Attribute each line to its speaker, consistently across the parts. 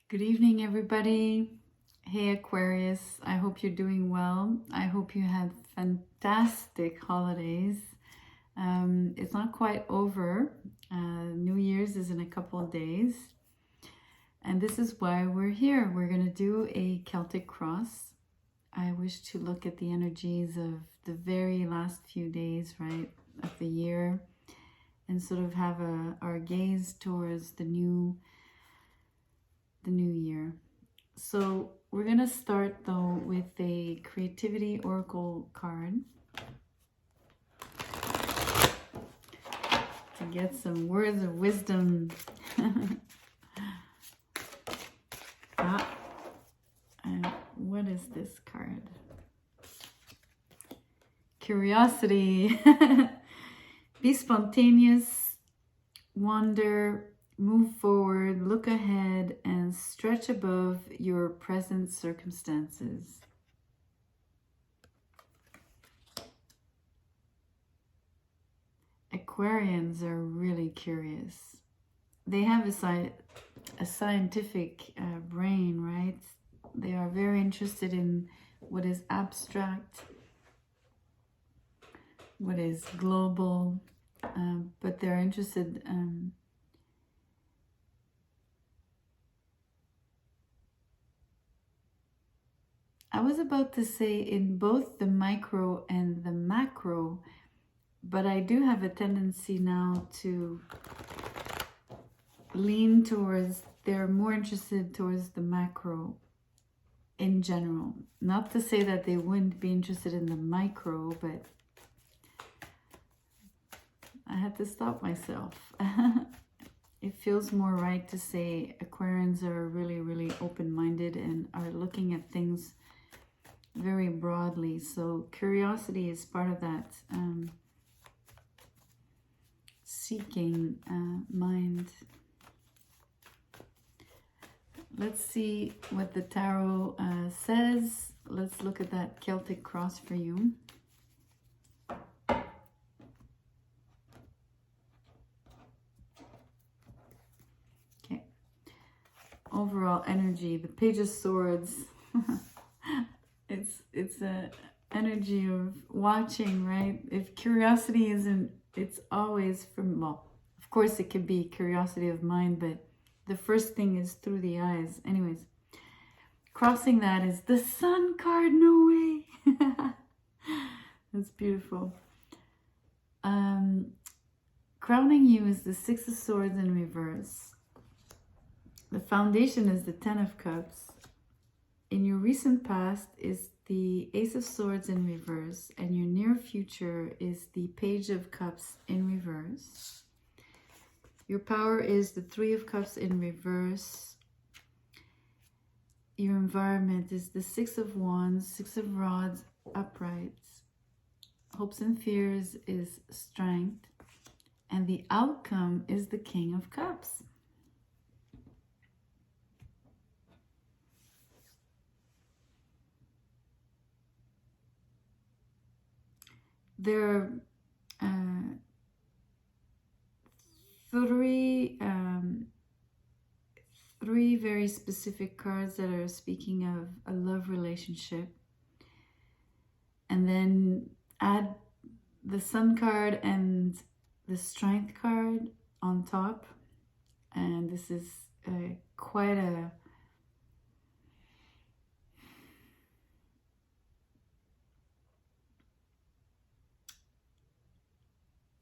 Speaker 1: Good evening, everybody. Hey, Aquarius. I hope you're doing well. I hope you had fantastic holidays. It's not quite over. New Year's is in a couple of days. And this is why we're here. We're going to do a Celtic cross. I wish to look at the energies of the very last few days, right, of the year, and sort of have our gaze towards the new year. So we're going to start though with a creativity oracle card to get some words of wisdom. What is this card? Curiosity. Be spontaneous, wander, move forward, look ahead, and stretch above your present circumstances. Aquarians are really curious. They have a scientific brain, right? They are very interested in what is abstract, what is global, but they're interested I was about to say in both the micro and the macro, but I do have a tendency now to lean towards, they're more interested towards the macro in general. Not to say that they wouldn't be interested in the micro, but I had to stop myself. It feels more right to say Aquarians are really, really open-minded and are looking at things very broadly. So curiosity is part of that seeking mind. Let's see what the tarot says. Let's look at that Celtic cross for you. Okay. Overall energy, the Page of Swords. It's a energy of watching, right? If curiosity isn't, it's always from, well, of course it could be curiosity of mind, but the first thing is through the eyes. Anyways, crossing that is the Sun card. No way. That's beautiful. Crowning you is the Six of Swords in reverse. The foundation is the Ten of Cups. In your recent past is the Ace of Swords in reverse, and your near future is the Page of Cups in reverse. Your power is the Three of Cups in reverse. Your environment is the Six of Wands, Six of Rods uprights. Hopes and fears is strength, and the outcome is the King of Cups. There are three very specific cards that are speaking of a love relationship, and then add the Sun card and the Strength card on top, and this is quite a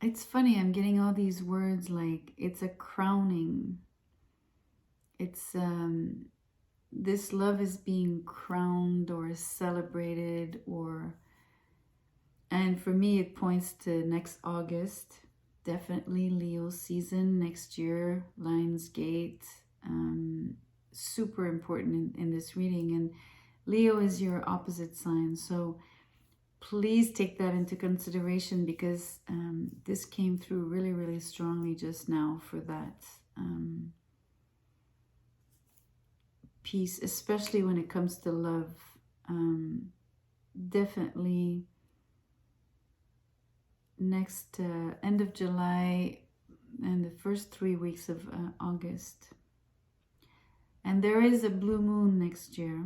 Speaker 1: it's funny, I'm getting all these words like it's a crowning. It's this love is being crowned or celebrated, and for me it points to next August, definitely Leo season next year, Lion's Gate, super important in this reading. And Leo is your opposite sign, so please take that into consideration, because this came through really, really strongly just now for that piece, especially when it comes to love. Definitely next end of July and the first 3 weeks of August. And there is a blue moon next year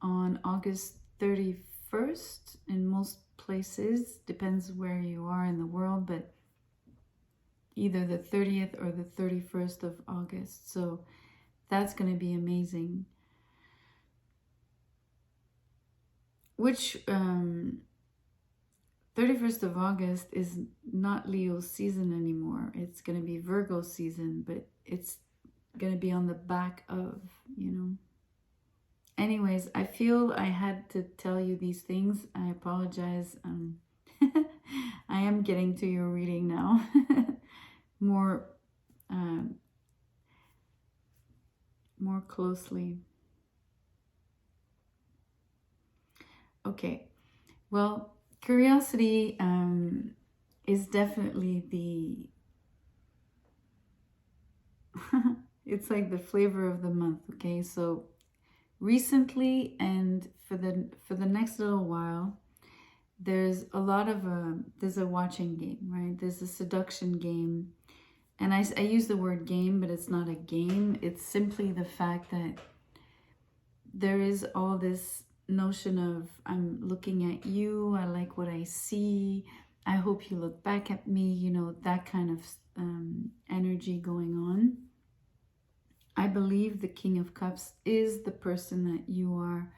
Speaker 1: on August 31st in most places. Depends where you are in the world, but either the 30th or the 31st of August. So that's going to be amazing. Which 31st of August is not Leo's season anymore. It's going to be Virgo season, but it's going to be on the back of, you know. Anyways, I feel I had to tell you these things. I apologize. I am getting to your reading now. more closely. Okay. Well, curiosity is definitely the it's like the flavor of the month. Okay, so recently and for the next little while, there's a lot of there's a watching game, right? There's a seduction game, and I use the word game, but it's not a game. It's simply the fact that there is all this notion of, I'm looking at you, I like what I see, I hope you look back at me, you know, that kind of energy going on. I believe the King of Cups is the person that you are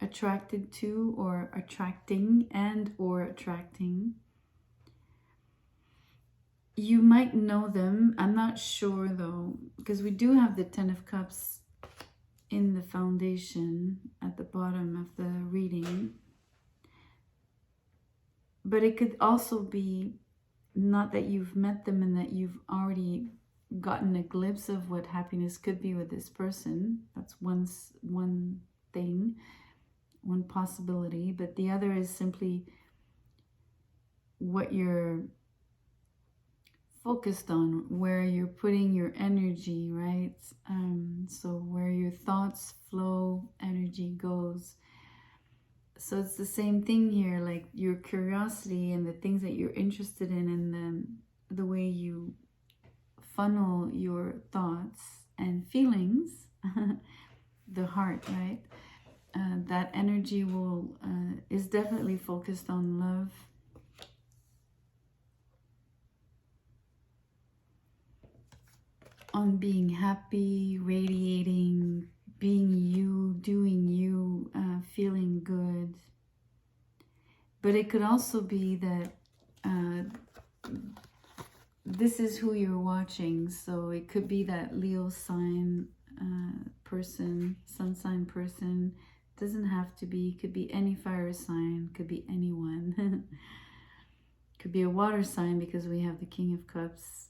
Speaker 1: attracted to, or attracting, and or attracting. You might know them. I'm not sure though, because we do have the Ten of Cups in the foundation at the bottom of the reading. But it could also be not that you've met them and that you've already gotten a glimpse of what happiness could be with this person. That's one thing, one possibility. But the other is simply what you're focused on, where you're putting your energy, right? So where your thoughts flow, energy goes. So it's the same thing here, like your curiosity and the things that you're interested in, and the way you funnel your thoughts and feelings, the heart, right? That energy will is definitely focused on love. On being happy, radiating, being you, doing you, feeling good. But it could also be that this is who you're watching. So it could be that Leo sign person, sun sign person. Doesn't have to be, could be any fire sign, could be anyone. Could be a water sign because we have the King of Cups.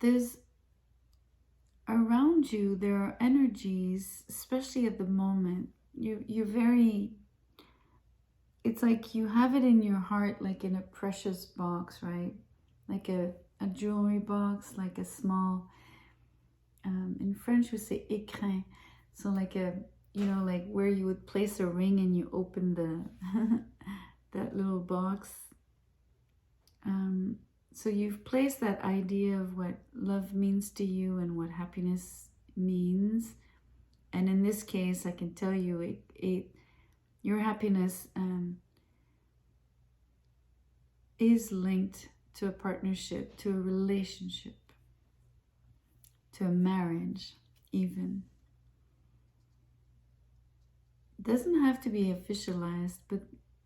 Speaker 1: There's around you, there are energies, especially at the moment. You're very, it's like you have it in your heart, like in a precious box, right? Like a jewelry box, like a small, in French we say écrin. So like a, you know, like where you would place a ring and you open the that little box. So you've placed that idea of what love means to you and what happiness means. And in this case, I can tell you, your happiness is linked to a partnership, to a relationship, to a marriage even. It doesn't have to be officialized, but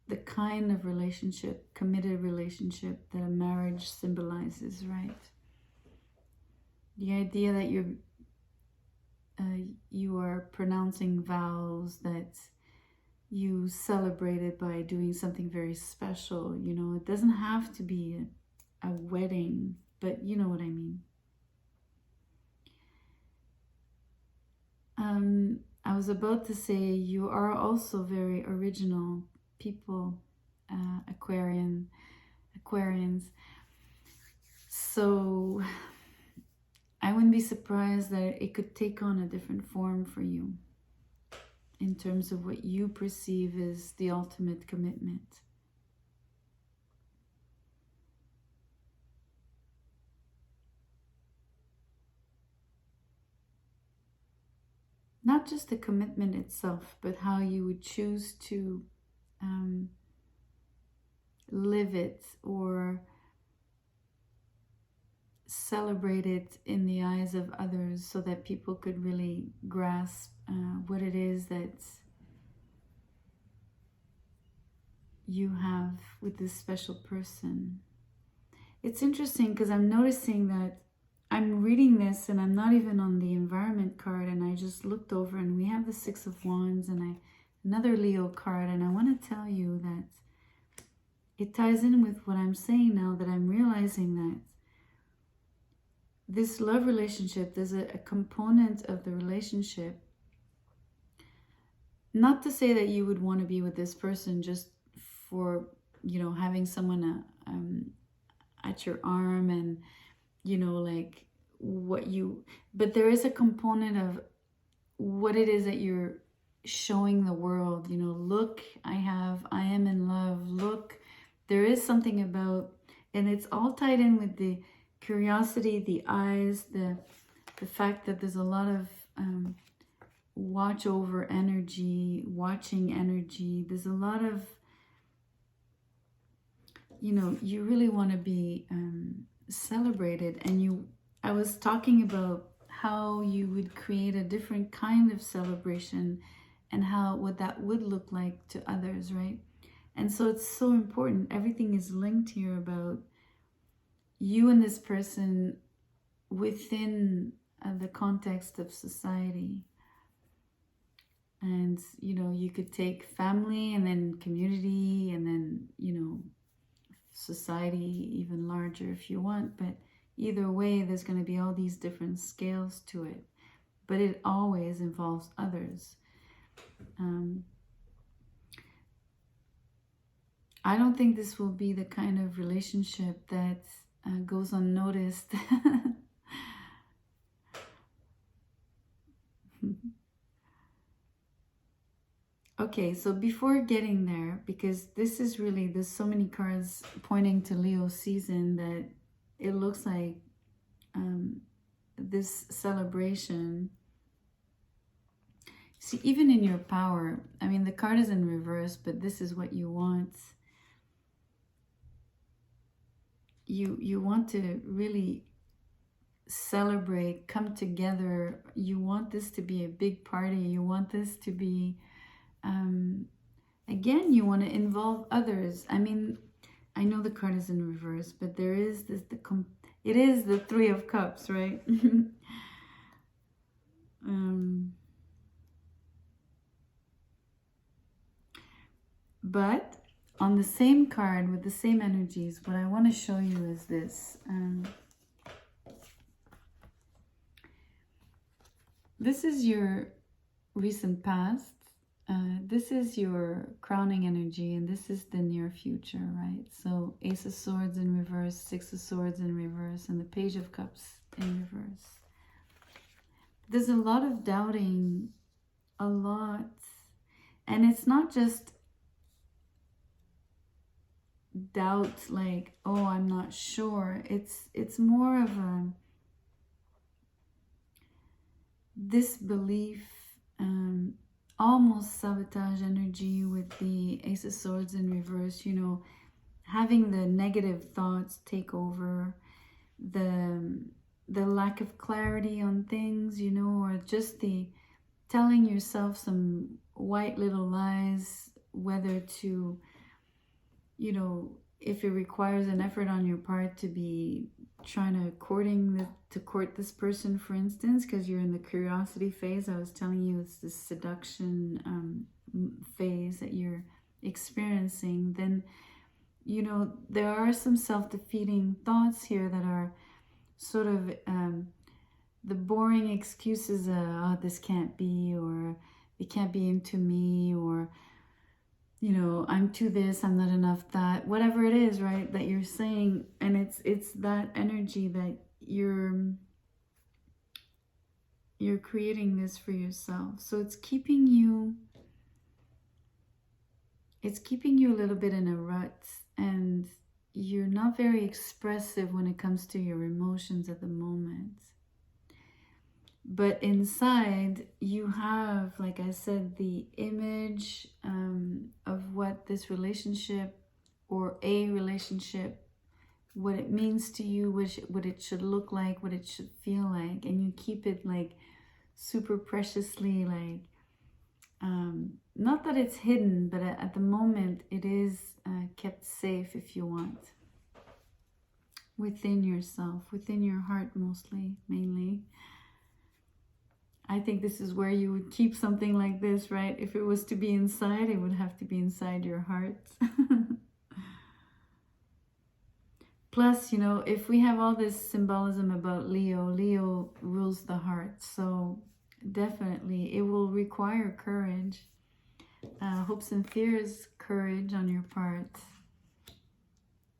Speaker 1: the kind of relationship, committed relationship that a marriage symbolizes, right? The idea that you are pronouncing vows that you celebrated by doing something very special. You know, it doesn't have to be a wedding, but you know what I mean. I was about to say you are also very original people, Aquarians. So I wouldn't be surprised that it could take on a different form for you. in terms of what you perceive as the ultimate commitment. Not just the commitment itself, but how you would choose to live it or celebrate it in the eyes of others, so that people could really grasp what it is that you have with this special person. It's interesting because I'm noticing that I'm reading this and I'm not even on the environment card, and I just looked over and we have the Six of Wands and another Leo card, and I want to tell you that it ties in with what I'm saying now, that I'm realizing that this love relationship, there's a component of the relationship, not to say that you would want to be with this person just for, you know, having someone at your arm and, you know, like what you, but there is a component of what it is that you're showing the world. You know, look, I am in love. Look, there is something about, and it's all tied in with the curiosity, the eyes, the fact that there's a lot of watch over energy, watching energy. There's a lot of, you know, you really want to be celebrated. And I was talking about how you would create a different kind of celebration and what that would look like to others, right? And so it's so important. Everything is linked here about you and this person within the context of society. And, you know, you could take family and then community and then, you know, society even larger if you want. But either way, there's going to be all these different scales to it. But it always involves others. I don't think this will be the kind of relationship that goes unnoticed. Okay, so before getting there, because this is really, there's so many cards pointing to Leo season that it looks like this celebration. See, even in your power, I mean, the card is in reverse, but this is what you want. You want to really celebrate, come together. You want this to be a big party. You want this to be, again, you want to involve others. I mean, I know the card is in reverse, but there is this, it is the Three of Cups, right? But on the same card with the same energies, what I want to show you is this. This is your recent past. This is your crowning energy, and this is the near future, right? So Ace of Swords in reverse, Six of Swords in reverse, and the Page of Cups in reverse. There's a lot of doubting, a lot. And it's not just doubt like, oh, I'm not sure. It's more of a disbelief, almost sabotage energy with the Ace of Swords in reverse, you know, having the negative thoughts take over, the lack of clarity on things, you know, or just the telling yourself some white little lies, whether to, you know, if it requires an effort on your part to be trying to court this person, for instance, because you're in the curiosity phase. I was telling you it's this seduction phase that you're experiencing. Then, you know, there are some self-defeating thoughts here that are sort of the boring excuses. Oh, this can't be, or it can't be into me, or, you know, I'm too this, I'm not enough that, whatever it is, right, that you're saying. And it's that energy that you're You're creating this for yourself. So it's keeping you a little bit in a rut, and you're not very expressive when it comes to your emotions at the moment. But inside you have, like I said, the image of what this relationship or a relationship, what it means to you, what it should look like, what it should feel like, and you keep it like super preciously, like not that it's hidden, but at the moment it is kept safe, if you want, within yourself, within your heart, mainly. I think this is where you would keep something like this, right? If it was to be inside, it would have to be inside your heart. Plus, you know, if we have all this symbolism about Leo rules the heart. So definitely it will require courage, hopes and fears, courage on your part.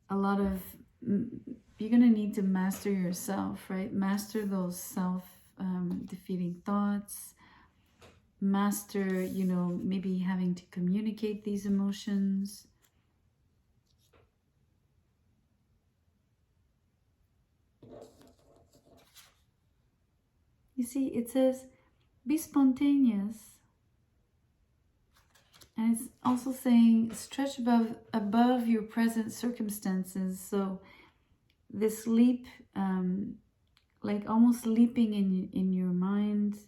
Speaker 1: A lot of, you're going to need to master yourself, right? Master those self-defeating thoughts. Master, you know, maybe having to communicate these emotions. You see, it says, be spontaneous. And it's also saying, stretch above your present circumstances. So this leap, like almost leaping in your mind,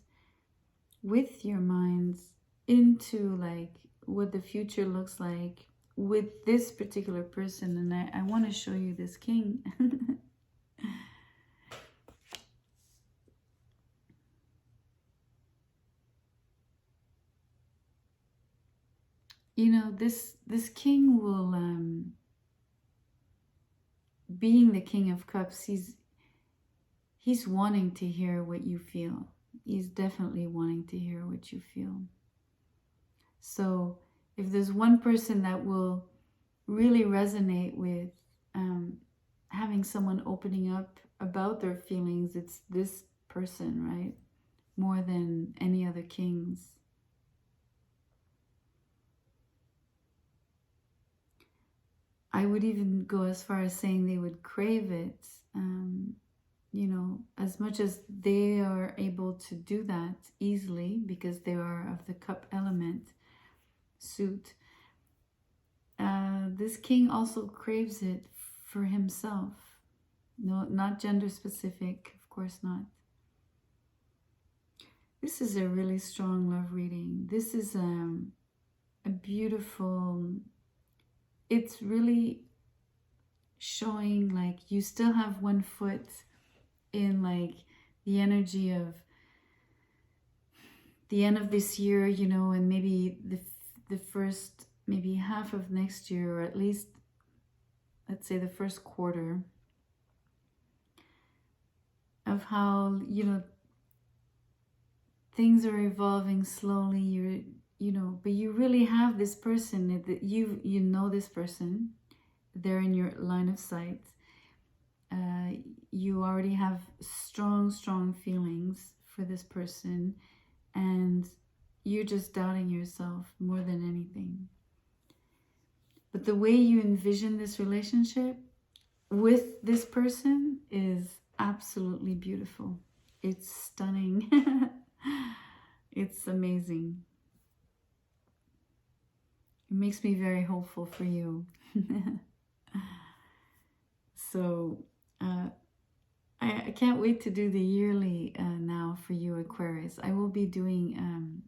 Speaker 1: with your minds, into like what the future looks like with this particular person. And I want to show you this king. You know, this king will, being the King of Cups, he's wanting to hear what you feel. He's definitely wanting to hear what you feel. So if there's one person that will really resonate with having someone opening up about their feelings, it's this person, right? More than any other kings. I would even go as far as saying they would crave it, you know, as much as they are able to do that easily because they are of the cup element suit. This king also craves it for himself. No, not gender specific, of course not. This is a really strong love reading. This is a beautiful, it's really showing like you still have one foot in like the energy of the end of this year, you know, and maybe the first, maybe half of next year, or at least let's say the first quarter, of how, you know, things are evolving slowly. You know, but you really have this person that you know this person. They're in your line of sight. You already have strong feelings for this person, and you're just doubting yourself more than anything. But the way you envision this relationship with this person is absolutely beautiful. It's stunning. It's amazing. It makes me very hopeful for you. So I can't wait to do the yearly now for you, Aquarius. I will be doing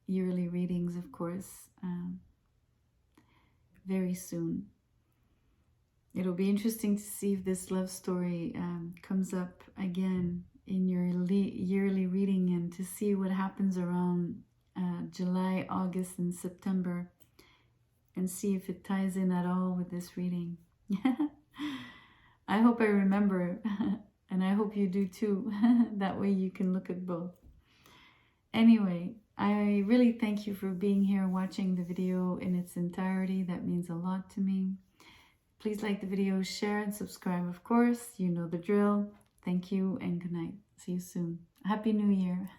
Speaker 1: yearly readings, of course, very soon. It'll be interesting to see if this love story comes up again in your yearly reading, and to see what happens around July, August, and September, and see if it ties in at all with this reading. I hope I remember, and I hope you do too. That way you can look at both. Anyway, I really thank you for being here, watching the video in its entirety. That means a lot to me. Please like the video, share, and subscribe, of course. You know the drill. Thank you and good night. See you soon. Happy New Year.